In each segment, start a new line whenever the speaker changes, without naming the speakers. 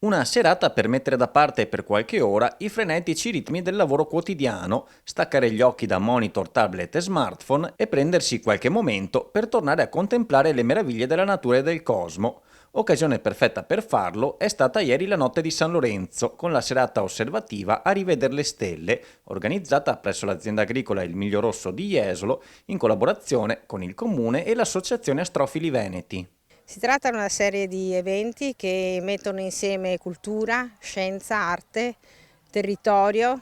Una serata per mettere da parte per qualche ora i frenetici ritmi del lavoro quotidiano, staccare gli occhi da monitor, tablet e smartphone e prendersi qualche momento per tornare a contemplare le meraviglie della natura e del cosmo. Occasione perfetta per farlo è stata ieri la notte di San Lorenzo, con la serata osservativa a rivedere le stelle, organizzata presso l'azienda agricola Il Miglio Rosso di Jesolo, in collaborazione con il comune e l'associazione Astrofili Veneti.
Si tratta di una serie di eventi che mettono insieme cultura, scienza, arte, territorio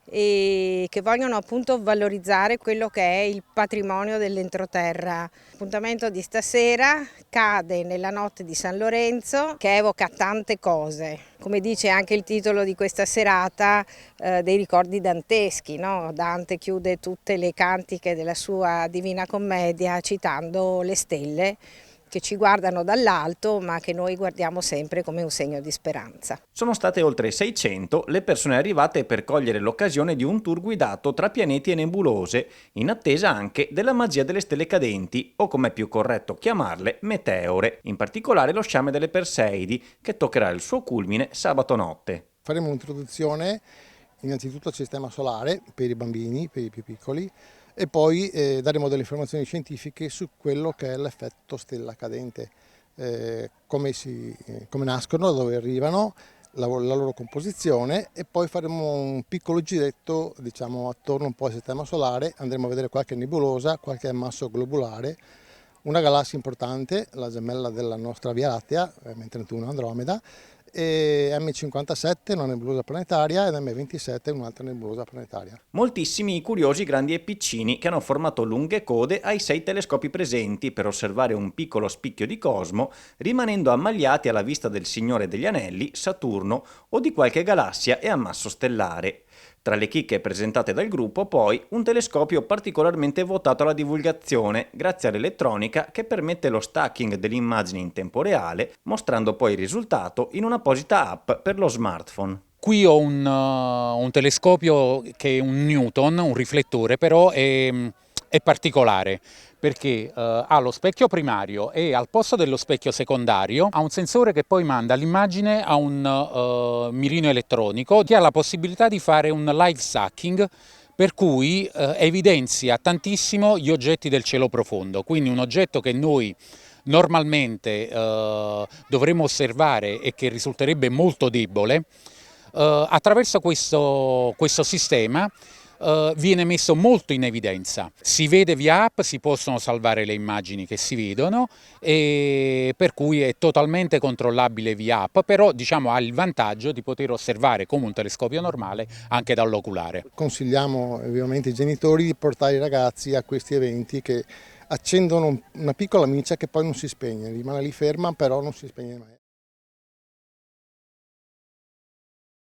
e che vogliono appunto valorizzare quello che è il patrimonio dell'entroterra. L'appuntamento di stasera cade nella notte di San Lorenzo, che evoca tante cose. Come dice anche il titolo di questa serata, dei ricordi danteschi, no? Dante chiude tutte le cantiche della sua Divina Commedia citando le stelle che ci guardano dall'alto ma che noi guardiamo sempre come un segno di speranza.
Sono state oltre 600 le persone arrivate per cogliere l'occasione di un tour guidato tra pianeti e nebulose, in attesa anche della magia delle stelle cadenti, o come è più corretto chiamarle, meteore, in particolare lo sciame delle Perseidi, che toccherà il suo culmine sabato notte.
Faremo un'introduzione innanzitutto al sistema solare per i bambini, per i più piccoli, e poi daremo delle informazioni scientifiche su quello che è l'effetto stella cadente, come nascono, da dove arrivano, la loro composizione, e poi faremo un piccolo giretto, diciamo, attorno un po' al sistema solare, andremo a vedere qualche nebulosa, qualche ammasso globulare, una galassia importante, la gemella della nostra Via Lattea, M31 Andromeda, e M57 una nebulosa planetaria ed M27 un'altra nebulosa planetaria.
Moltissimi i curiosi grandi e piccini che hanno formato lunghe code ai 6 telescopi presenti per osservare un piccolo spicchio di cosmo, rimanendo ammaliati alla vista del Signore degli Anelli, Saturno o di qualche galassia e ammasso stellare. Tra le chicche presentate dal gruppo, poi, un telescopio particolarmente votato alla divulgazione, grazie all'elettronica che permette lo stacking delle immagini in tempo reale, mostrando poi il risultato in un'apposita app per lo smartphone.
Qui ho un telescopio che è un Newton, un riflettore, però è particolare perché ha lo specchio primario e al posto dello specchio secondario ha un sensore che poi manda l'immagine a un mirino elettronico che ha la possibilità di fare un live stacking, per cui evidenzia tantissimo gli oggetti del cielo profondo, quindi un oggetto che noi normalmente dovremmo osservare e che risulterebbe molto debole. Attraverso questo sistema viene messo molto in evidenza. Si vede via app, si possono salvare le immagini che si vedono, e per cui è totalmente controllabile via app, però diciamo ha il vantaggio di poter osservare come un telescopio normale anche dall'oculare.
Consigliamo ovviamente ai genitori di portare i ragazzi a questi eventi che accendono una piccola miccia che poi non si spegne, rimane lì ferma però non si spegne mai.